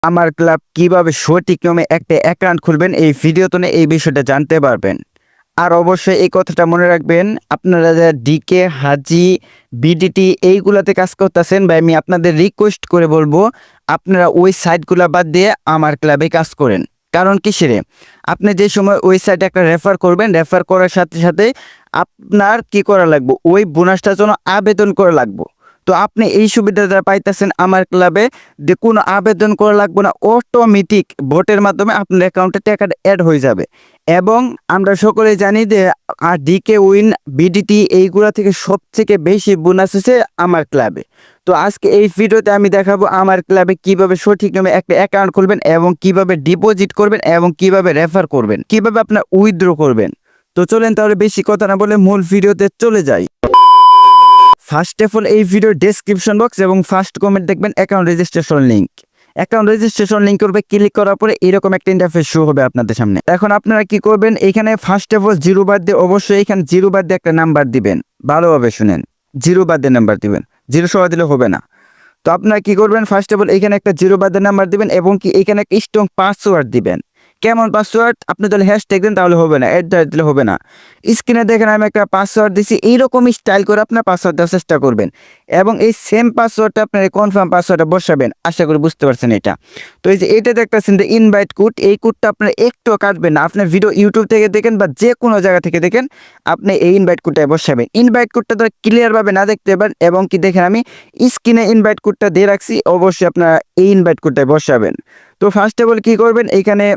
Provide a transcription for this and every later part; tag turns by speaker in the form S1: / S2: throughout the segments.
S1: আমার ক্লাব কিভাবে সঠিক নিয়মে একটা অ্যাকাউন্ট খুলবেন এই ভিডিওতে এই বিষয়টা জানতে পারবেন। আর অবশ্যই এই কথাটা মনে রাখবেন, আপনারা যারা ডিকে, হাজি, বিডিটি এইগুলাতে কাজ করতেছেন ভাই, আমি আপনাদের রিকোয়েস্ট করে বলবো আপনারা ওই সাইটগুলো বাদ দিয়ে আমার ক্লাবে কাজ করেন। কারণ কিসেরে, আপনি যে সময় ওই সাইটে একটা রেফার করবেন, রেফার করার সাথে সাথে আপনার কি করা লাগবে, ওই বোনাসটার জন্য আবেদন করা লাগবে। তো আপনি এই সুবিধাটা পাইতেছেন আমার ক্লাবে, যে কোনো আবেদন করা লাগবে না, অটোমেটিক ভোটের মাধ্যমে আপনার অ্যাকাউন্টে টাকাটা অ্যাড হয়ে যাবে। এবং আমরা সকলেই জানি যে ডিকে উইন, বিডিটি এইগুলা থেকে সবথেকে বেশি বোনাস আছে আমার ক্লাবে। তো আজকে এই ভিডিওতে আমি দেখাবো আমার ক্লাবে কিভাবে সঠিক নিয়মে একটা অ্যাকাউন্ট খুলবেন এবং কিভাবে ডিপোজিট করবেন এবং কিভাবে রেফার করবেন, কিভাবে আপনার উইথড্র করবেন। তো চলেন তাহলে বেশি কথা না বলে মূল ভিডিওতে চলে যাই। ফার্স্ট অফ অল এই ভিডিওর ডেসক্রিপশন বক্স এবং ফার্স্ট কমেন্ট দেখবেন account registration link. Account registration link করবে, ক্লিক করার পরে এরকম একটা ইন্টারফেস শো হবে আপনাদের সামনে। এখন আপনারা কি করবেন, এখানে ফার্স্ট অফ অল জিরো বাদ দিয়ে, অবশ্যই এখানে জিরো বাদ দিয়ে একটা নাম্বার দিবেন। ভালোভাবে শুনেন, জিরো বাদ দিয়ে নাম্বার দিবেন, জিরো সহ দিলে হবে না। তো আপনারা কি করবেন, ফার্স্ট অফ অল এখানে একটা জিরো বাদ দিয়ে নাম্বার দিবেন এবং কি এখানে একটা স্ট্রং পাসওয়ার্ড দিবেন। কেমন পাসওয়ার্ড, আপনি তাহলে হ্যাশট্যাগ দেন তাহলে হবে না, দিলে হবে না। স্ক্রিনে দেখেন আমি একটা পাসওয়ার্ড দিছি, এইরকম স্টাইল করে আপনার পাসওয়ার্ড দেওয়ার চেষ্টা করবেন এবং এই সেম পাসওয়ার্ডটা আপনার কনফার্ম পাসওয়ার্ডটা বসাবেন। আশা করি বুঝতে পারছেন এটা। তো এই যে এটা দেখতেছেন যে ইনভাইট কোড, এই কোডটা আপনার একটু কাটবেন না। আপনার ভিডিও ইউটিউব থেকে দেখেন বা যে কোনো জায়গা থেকে দেখেন, আপনি এই ইনভাইট কোডটা বসাবেন। ইনভাইট কোডটা তো ক্লিয়ারভাবে না দেখতে পারেন এবং কি দেখেন আমি স্ক্রিনে ইনভাইট কোডটা দিয়ে রাখছি, অবশ্যই আপনারা এই ইনভাইট কোডটা বসাবেন। তো ফার্স্ট অফ অল কি করবেন, এইখানে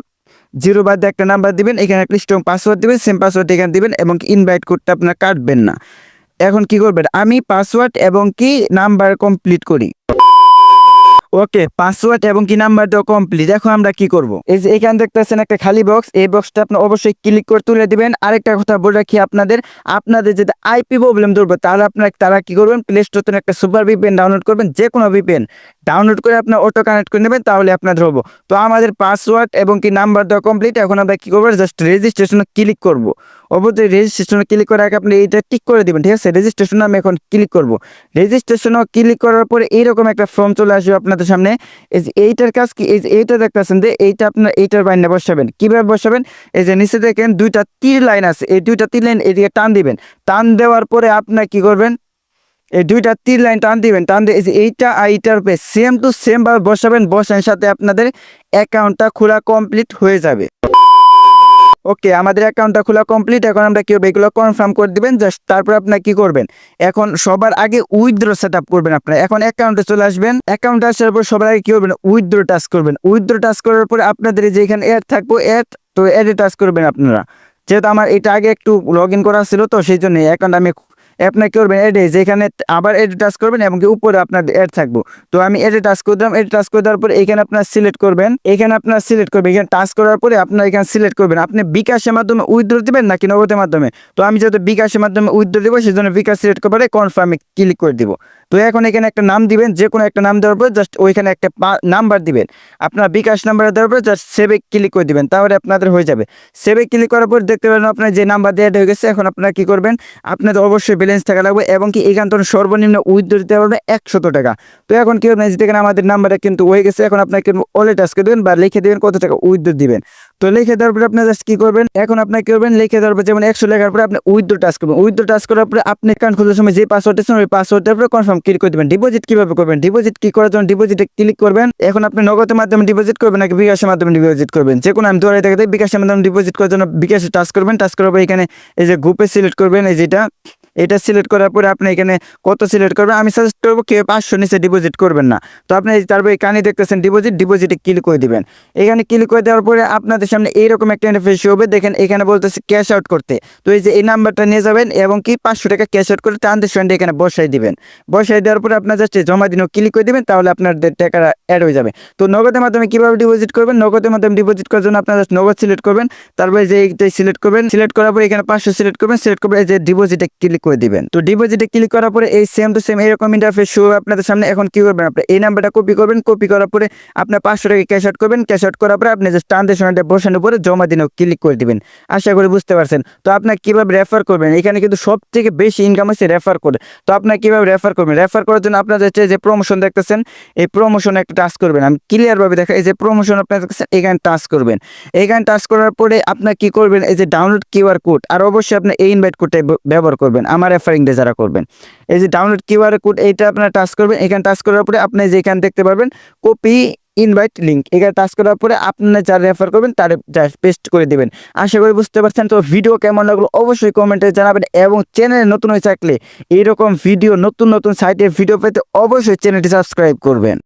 S1: জিরো বাদ দিয়ে একটা নাম্বার দিবেন, এখানে একটা স্ট্রং পাসওয়ার্ড দিবেন, সেম পাসওয়ার্ড এখানে দিবেন এবং ইনভাইট কোডটা আপনার কাটবেন না। এখন কি করবেন, আমি পাসওয়ার্ড এবং কি নাম্বার কমপ্লিট করি। ওকে, পাসওয়ার্ড এবং কি নাম্বার দেওয়া কমপ্লিট। এখন আমরা কি করব, এই যে এখানে দেখতেছেন একটা খালি বক্স, এই বক্সটা আপনি অবশ্যই ক্লিক করে তুলে দিবেন। আরেকটা কথা বলে রাখি আপনাদের, যদি আইপি প্রবলেম ধরবে তাহলে তারা কি করবেন, প্লে স্টোর থেকে একটা সুপার ভিপিএন ডাউনলোড করবেন, যে কোনো ভিপিএন ডাউনলোড করে আপনার অটো কানেক্ট করে নেবেন, তাহলে আপনার ধরবো। তো আমাদের পাসওয়ার্ড এবং কি নাম্বার দেওয়া কমপ্লিট। এখন আমরা কি করবো, জাস্ট রেজিস্ট্রেশনে ক্লিক করব। অবশ্যই রেজিস্ট্রেশনে ক্লিক করার আগে আপনি এইটা টিক করে দিবেন, ঠিক আছে। রেজিস্ট্রেশনে আমি এখন ক্লিক করব। রেজিস্ট্রেশনে ক্লিক করার পরে এইরকম একটা ফর্ম চলে আসবে আপনাদের সামনে। এই যে এইটার কাজ কি, এই যে এইটা দেখতেছেন যে এইটা আপনার এইটার বাইরে বসাবেন। কিভাবে বসাবেন, এই যে নিচে দেখেন দুইটা তীর লাইন আছে, এই দুইটা তীর লাইন এদিকে টান দিবেন। টান দেওয়ার পরে আপনার কি করবেন, এই দুইটা তীর লাইন টান দিবেন। টান দিয়ে এই যে এইটা আর এইটার উপরে সেম টু সেম ভাবে বসাবেন। বসানোর সাথে আপনাদের অ্যাকাউন্টটা খোলা কমপ্লিট হয়ে যাবে। ওকে, আমাদের অ্যাকাউন্টটা খোলা কমপ্লিট। এখন আমরা কি হবে, এগুলো কনফার্ম করে দিবেন জাস্ট। তারপর আপনার কি করবেন, এখন সবার আগে উইথড্র সেট আপ করবেন। আপনারা এখন অ্যাকাউন্টে চলে আসবেন। অ্যাকাউন্টে আসার পর সবার আগে কি করবেন, উইথড্র টাচ করবেন। উইথড্র টাচ করার পরে আপনাদের যে এখানে অ্যাড থাকবো, তো অ্যাডে টাচ করবেন আপনারা। যেহেতু আমার এটা আগে একটু লগ ইন করা ছিল, তো সেই জন্য অ্যাকাউন্ট আমি আপনার কি করবেন, এডে যেখানে আবার এডে টাচ করবেন এবং কি উপরে আপনার অ্যাড থাকবো। তো আমি এডে টাচ করে দিলাম। এডে টাচ করে দেওয়ার পরে এখানে আপনার সিলেক্ট করবেন, এখানে টাচ করার পরে আপনার এখানে সিলেক্ট করবেন আপনি বিকাশের মাধ্যমে উইথড্র দিবেন নাকি নগদের মাধ্যমে। তো আমি যেহেতু বিকাশের মাধ্যমে উইথড্র দিব, সেই জন্য বিকাশ সিলেক্ট করে কনফার্মে ক্লিক করে দিব। তো এখন এখানে একটা নাম দিবেন, যে কোনো একটা নাম দেওয়ার পর জাস্ট ওইখানে একটা নাম্বার দিবেন। আপনার বিকাশ নাম্বার দেওয়ার পর জাস্ট সেভে ক্লিক করে দিবেন, তাহলে আপনাদের হয়ে যাবে। সেভে ক্লিক করার পর দেখতে পারেন আপনার যে নাম্বার দেওয়া হয়ে গেছে। এখন আপনারা কি করবেন, আপনাদের অবশ্যই ব্যালেন্স থাকা লাগবে এবং কি এখান থেকে সর্বনিম্ন উইথড্র দিতে পারবেন 100 টাকা। তো এখন কি করবেন, যেখানে আমাদের নাম্বারটা কিন্তু হয়ে গেছে, এখন আপনাকে ওয়ালেট টাচ করে দেবেন বা লিখে দেবেন কত টাকা উইথড্র দিবেন। তো লিখে দেওয়ার পরে আপনার জাস্ট কি করবেন, এখন আপনার কি করবেন, লিখে দেওয়ার পর যেমন 100 লেখার পরে আপনি উইথড্র টাচ করবেন। উইথড্র টাচ করার পরে আপনি অ্যাকাউন্ট খোলার সময় যে পাসওয়ার্ড দিচ্ছেন ওই পাসওয়ার্ডের উপরে কনফার্ম ক্লিক করে দেবেন। ডিপোজিট কিভাবে করবেন, ডিপোজিট কি করার জন্য ডিপোজিটে ক্লিক করবেন। এখন আপনি নগদের মাধ্যমে ডিপোজিট করবেন নাকি বিকাশের মাধ্যমে ডিপোজিট করবেন, যে কোনো আমি দোয়ারে দেখে দিই। বিকাশের মাধ্যমে ডিপোজিট করার জন্য বিকাশে টাচ করবেন। টাচ করার পর এখানে এই যে গ্রুপে সিলেক্ট করবেন, এই যেটা এটা সিলেক্ট করার পরে আপনি এখানে কত সিলেক্ট করবেন। আমি সাজেস্ট করবো কেউ 500 নিচে ডিপোজিট করবেন না। তো আপনি তারপরে কানে দেখতেছেন ডিপোজিটে ক্লিক করে দিবেন। এখানে ক্লিক করে দেওয়ার পরে আপনাদের সামনে এইরকম একটা ইন্টারফেস হবে। দেখেন এখানে বলতেছে ক্যাশ আউট করতে। তো এই যে এই নাম্বারটা নিয়ে যাবেন এবং কি 500 টাকা ক্যাশ আউট করে ট্রানজেকশনটা এখানে বসাই দিবেন। বসাই দেওয়ার পরে আপনার জাস্ট জমা দিনও ক্লিক করে দিবেন, তাহলে আপনাদের টাকা অ্যাড হয়ে যাবে। তো নগদের মাধ্যমে কিভাবে ডিপোজিট করবেন, নগদের মাধ্যমে ডিপোজিট করার জন্য আপনারা জাস্ট নগদ সিলেক্ট করবেন। তারপরে যে এইটাই সিলেক্ট করবেন। সিলেক্ট করার পরে এখানে 500 সিলেক্ট করবেন। সিলেক্ট করবেন এই যে ডিপোজিটে ক্লিক করে দিবেন। তো ডিপোজিটে ক্লিক করার পরে এই সেম টু সেম এরকম ইন্টারফেস শো হবে আপনাদের সামনে। এখন কি করবেন, আপনি এই নাম্বারটা কপি করবেন, কপি করার পরে আপনার 500 টাকা ক্যাশ আউট করবেন, ক্যাশ আউট করার পরে আপনি যে ট্রানজেকশনটা বসানোর পরে জমা দিনও ক্লিক করে দিবেন। আশা করি বুঝতে পারছেন। তো আপনার কিভাবে রেফার করবেন, এখানে কিন্তু সব থেকে বেশি ইনকাম আছে রেফার করে। তো আপনার কিভাবে রেফার করবেন, রেফার করার জন্য আপনার হচ্ছে যে প্রমোশন দেখতেছেন, এই প্রমোশনে একটা টাচ করবেন। আমি ক্লিয়ার ভাবে দেখাই, এই যে প্রমোশন আপনার দেখতেছেন এখানে টাচ করবেন। এখানে টাচ করার পরে আপনার কি করবেন, এই যে ডাউনলোড কিউআর কোড, আর অবশ্যই আপনি এই ইনভাইট কোডটা ব্যবহার করবেন আমার রেফারিং ডে যারা করবেন। এই যে ডাউনলোড কিউআর কোড এইটা আপনার টাচ করবেন। এখানে টাচ করার পরে আপনি যে এখানে দেখতে পারবেন কপি ইনভাইট লিঙ্ক, এখানে টাচ করার পরে আপনি যারা রেফার করবেন তার পেস্ট করে দিবেন। আশা করি বুঝতে পারছেন। তো ভিডিও কেমন লাগলো অবশ্যই কমেন্টে জানাবেন, এবং চ্যানেলে নতুন হয়ে থাকলে এইরকম ভিডিও নতুন নতুন সাইটের ভিডিও পেতে অবশ্যই চ্যানেলটি সাবস্ক্রাইব করবেন।